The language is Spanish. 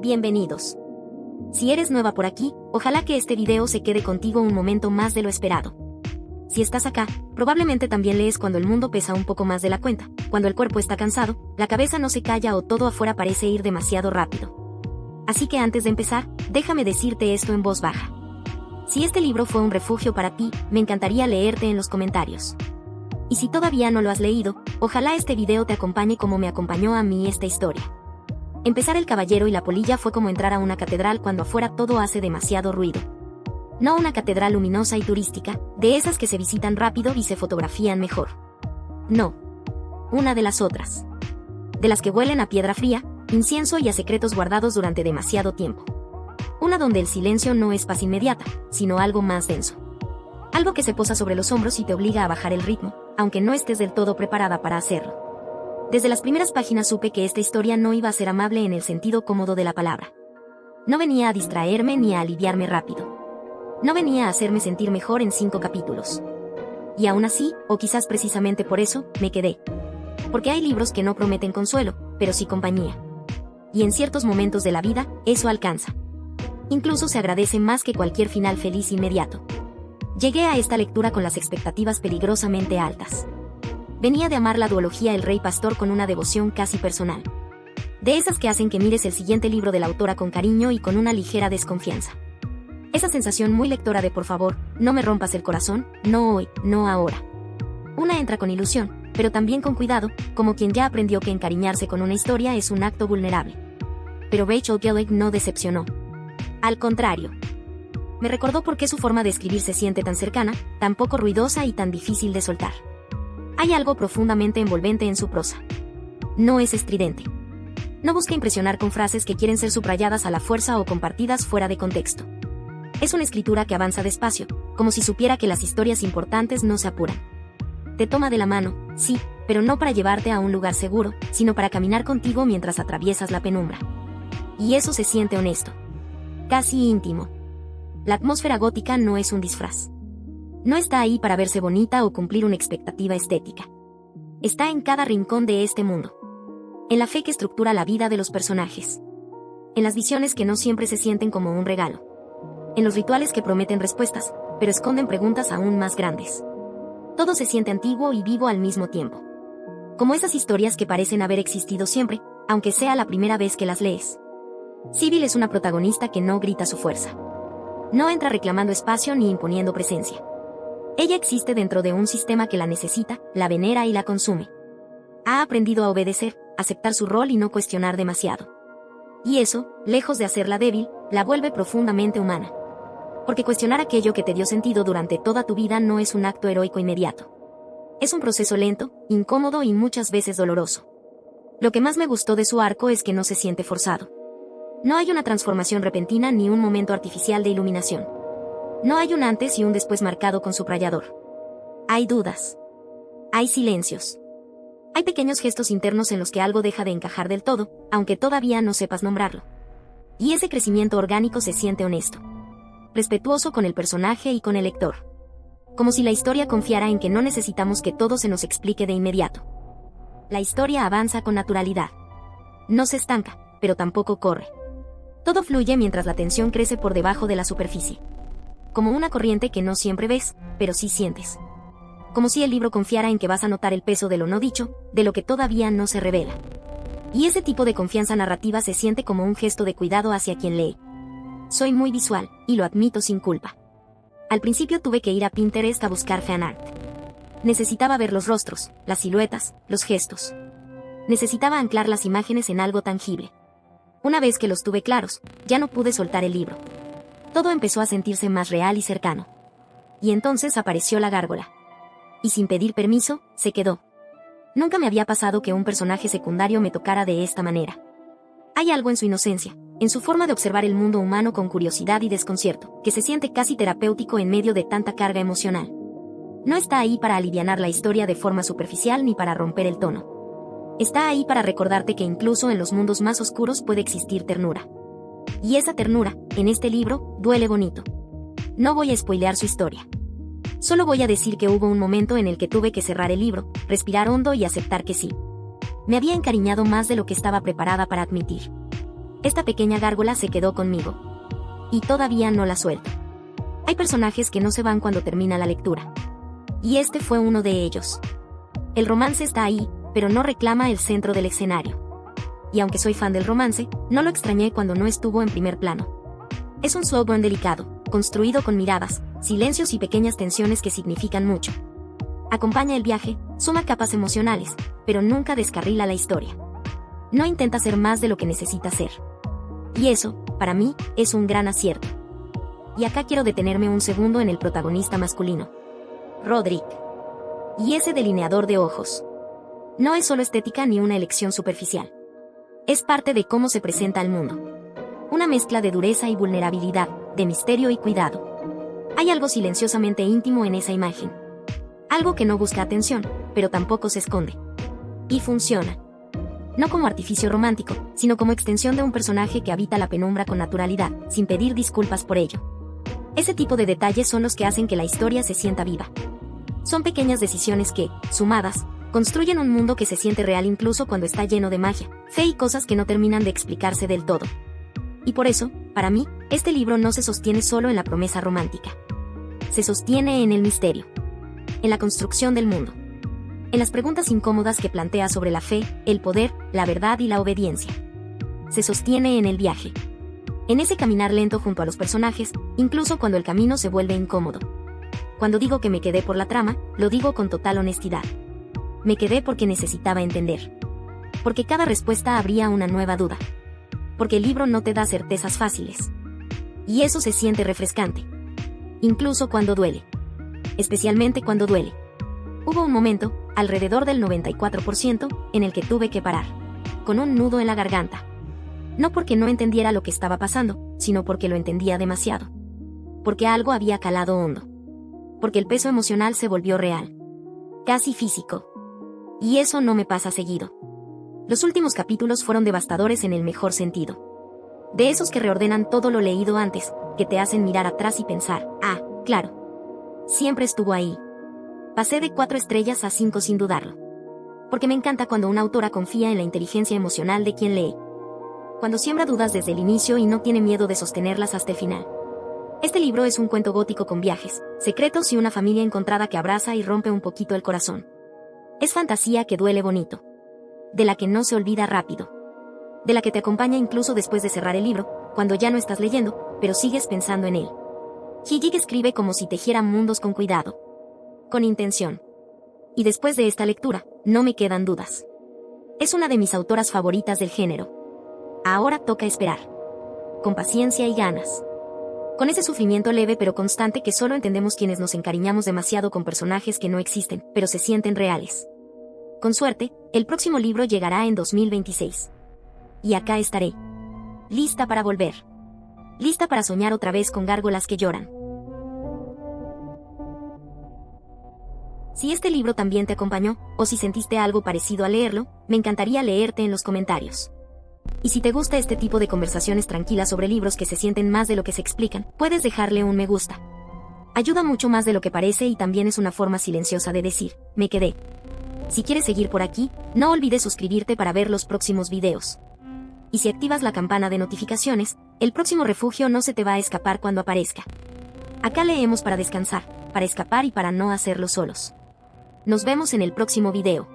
bienvenidos. Si eres nueva por aquí, ojalá que este video se quede contigo un momento más de lo esperado. Si estás acá, probablemente también lees cuando el mundo pesa un poco más de la cuenta, cuando el cuerpo está cansado, la cabeza no se calla o todo afuera parece ir demasiado rápido. Así que antes de empezar, déjame decirte esto en voz baja. Si este libro fue un refugio para ti, me encantaría leerte en los comentarios. Y si todavía no lo has leído, ojalá este video te acompañe como me acompañó a mí esta historia. Empezar El Caballero y la Polilla fue como entrar a una catedral cuando afuera todo hace demasiado ruido. No una catedral luminosa y turística, de esas que se visitan rápido y se fotografían mejor. No. Una de las otras. De las que huelen a piedra fría, incienso y a secretos guardados durante demasiado tiempo. Una donde el silencio no es paz inmediata, sino algo más denso. Algo que se posa sobre los hombros y te obliga a bajar el ritmo, aunque no estés del todo preparada para hacerlo. Desde las primeras páginas supe que esta historia no iba a ser amable en el sentido cómodo de la palabra. No venía a distraerme ni a aliviarme rápido. No venía a hacerme sentir mejor en 5 capítulos. Y aún así, o quizás precisamente por eso, me quedé. Porque hay libros que no prometen consuelo, pero sí compañía. Y en ciertos momentos de la vida, eso alcanza. Incluso se agradece más que cualquier final feliz inmediato. Llegué a esta lectura con las expectativas peligrosamente altas. Venía de amar la duología El Rey Pastor con una devoción casi personal. De esas que hacen que mires el siguiente libro de la autora con cariño y con una ligera desconfianza. Esa sensación muy lectora de por favor, no me rompas el corazón, no hoy, no ahora. Una entra con ilusión, pero también con cuidado, como quien ya aprendió que encariñarse con una historia es un acto vulnerable. Pero Rachel Gillig no decepcionó. Al contrario. Me recordó por qué su forma de escribir se siente tan cercana, tan poco ruidosa y tan difícil de soltar. Hay algo profundamente envolvente en su prosa. No es estridente. No busca impresionar con frases que quieren ser subrayadas a la fuerza o compartidas fuera de contexto. Es una escritura que avanza despacio, como si supiera que las historias importantes no se apuran. Te toma de la mano, sí, pero no para llevarte a un lugar seguro, sino para caminar contigo mientras atraviesas la penumbra. Y eso se siente honesto. Casi íntimo. La atmósfera gótica no es un disfraz. No está ahí para verse bonita o cumplir una expectativa estética. Está en cada rincón de este mundo. En la fe que estructura la vida de los personajes. En las visiones que no siempre se sienten como un regalo. En los rituales que prometen respuestas, pero esconden preguntas aún más grandes. Todo se siente antiguo y vivo al mismo tiempo. Como esas historias que parecen haber existido siempre, aunque sea la primera vez que las lees. Sybil es una protagonista que no grita su fuerza. No entra reclamando espacio ni imponiendo presencia. Ella existe dentro de un sistema que la necesita, la venera y la consume. Ha aprendido a obedecer, aceptar su rol y no cuestionar demasiado. Y eso, lejos de hacerla débil, la vuelve profundamente humana. Porque cuestionar aquello que te dio sentido durante toda tu vida no es un acto heroico inmediato. Es un proceso lento, incómodo y muchas veces doloroso. Lo que más me gustó de su arco es que no se siente forzado. No hay una transformación repentina ni un momento artificial de iluminación. No hay un antes y un después marcado con subrayador. Hay dudas. Hay silencios. Hay pequeños gestos internos en los que algo deja de encajar del todo, aunque todavía no sepas nombrarlo. Y ese crecimiento orgánico se siente honesto. Respetuoso con el personaje y con el lector. Como si la historia confiara en que no necesitamos que todo se nos explique de inmediato. La historia avanza con naturalidad. No se estanca, pero tampoco corre. Todo fluye mientras la tensión crece por debajo de la superficie. Como una corriente que no siempre ves, pero sí sientes. Como si el libro confiara en que vas a notar el peso de lo no dicho, de lo que todavía no se revela. Y ese tipo de confianza narrativa se siente como un gesto de cuidado hacia quien lee. Soy muy visual, y lo admito sin culpa. Al principio tuve que ir a Pinterest a buscar fanart. Necesitaba ver los rostros, las siluetas, los gestos. Necesitaba anclar las imágenes en algo tangible. Una vez que los tuve claros, ya no pude soltar el libro. Todo empezó a sentirse más real y cercano. Y entonces apareció la gárgola. Y sin pedir permiso, se quedó. Nunca me había pasado que un personaje secundario me tocara de esta manera. Hay algo en su inocencia, en su forma de observar el mundo humano con curiosidad y desconcierto, que se siente casi terapéutico en medio de tanta carga emocional. No está ahí para alivianar la historia de forma superficial ni para romper el tono. Está ahí para recordarte que incluso en los mundos más oscuros puede existir ternura. Y esa ternura, en este libro, duele bonito. No voy a spoilear su historia. Solo voy a decir que hubo un momento en el que tuve que cerrar el libro, respirar hondo y aceptar que sí. Me había encariñado más de lo que estaba preparada para admitir. Esta pequeña gárgola se quedó conmigo. Y todavía no la suelto. Hay personajes que no se van cuando termina la lectura. Y este fue uno de ellos. El romance está ahí, pero no reclama el centro del escenario. Y aunque soy fan del romance, no lo extrañé cuando no estuvo en primer plano. Es un slow burn delicado, construido con miradas, silencios y pequeñas tensiones que significan mucho. Acompaña el viaje, suma capas emocionales, pero nunca descarrila la historia. No intenta ser más de lo que necesita ser. Y eso, para mí, es un gran acierto. Y acá quiero detenerme un segundo en el protagonista masculino. Roderick. Y ese delineador de ojos. No es solo estética ni una elección superficial. Es parte de cómo se presenta al mundo. Una mezcla de dureza y vulnerabilidad, de misterio y cuidado. Hay algo silenciosamente íntimo en esa imagen. Algo que no busca atención, pero tampoco se esconde. Y funciona. No como artificio romántico, sino como extensión de un personaje que habita la penumbra con naturalidad, sin pedir disculpas por ello. Ese tipo de detalles son los que hacen que la historia se sienta viva. Son pequeñas decisiones que, sumadas, construyen un mundo que se siente real incluso cuando está lleno de magia, fe y cosas que no terminan de explicarse del todo. Y por eso, para mí, este libro no se sostiene solo en la promesa romántica. Se sostiene en el misterio. En la construcción del mundo. En las preguntas incómodas que plantea sobre la fe, el poder, la verdad y la obediencia. Se sostiene en el viaje. En ese caminar lento junto a los personajes, incluso cuando el camino se vuelve incómodo. Cuando digo que me quedé por la trama, lo digo con total honestidad. Me quedé porque necesitaba entender. Porque cada respuesta abría una nueva duda. Porque el libro no te da certezas fáciles. Y eso se siente refrescante. Incluso cuando duele. Especialmente cuando duele. Hubo un momento, alrededor del 94%, en el que tuve que parar. Con un nudo en la garganta. No porque no entendiera lo que estaba pasando, sino porque lo entendía demasiado. Porque algo había calado hondo. Porque el peso emocional se volvió real. Casi físico. Y eso no me pasa seguido. Los últimos capítulos fueron devastadores en el mejor sentido. De esos que reordenan todo lo leído antes, que te hacen mirar atrás y pensar, ah, claro. Siempre estuvo ahí. Pasé de 4 estrellas a 5 sin dudarlo. Porque me encanta cuando una autora confía en la inteligencia emocional de quien lee. Cuando siembra dudas desde el inicio y no tiene miedo de sostenerlas hasta el final. Este libro es un cuento gótico con viajes, secretos y una familia encontrada que abraza y rompe un poquito el corazón. Es fantasía que duele bonito. De la que no se olvida rápido. De la que te acompaña incluso después de cerrar el libro, cuando ya no estás leyendo, pero sigues pensando en él. Higgins escribe como si tejiera mundos con cuidado. Con intención. Y después de esta lectura, no me quedan dudas. Es una de mis autoras favoritas del género. Ahora toca esperar. Con paciencia y ganas. Con ese sufrimiento leve pero constante que solo entendemos quienes nos encariñamos demasiado con personajes que no existen, pero se sienten reales. Con suerte, el próximo libro llegará en 2026. Y acá estaré. Lista para volver. Lista para soñar otra vez con gárgolas que lloran. Si este libro también te acompañó, o si sentiste algo parecido al leerlo, me encantaría leerte en los comentarios. Y si te gusta este tipo de conversaciones tranquilas sobre libros que se sienten más de lo que se explican, puedes dejarle un me gusta. Ayuda mucho más de lo que parece y también es una forma silenciosa de decir, me quedé. Si quieres seguir por aquí, no olvides suscribirte para ver los próximos videos. Y si activas la campana de notificaciones, el próximo refugio no se te va a escapar cuando aparezca. Acá leemos para descansar, para escapar y para no hacerlo solos. Nos vemos en el próximo video.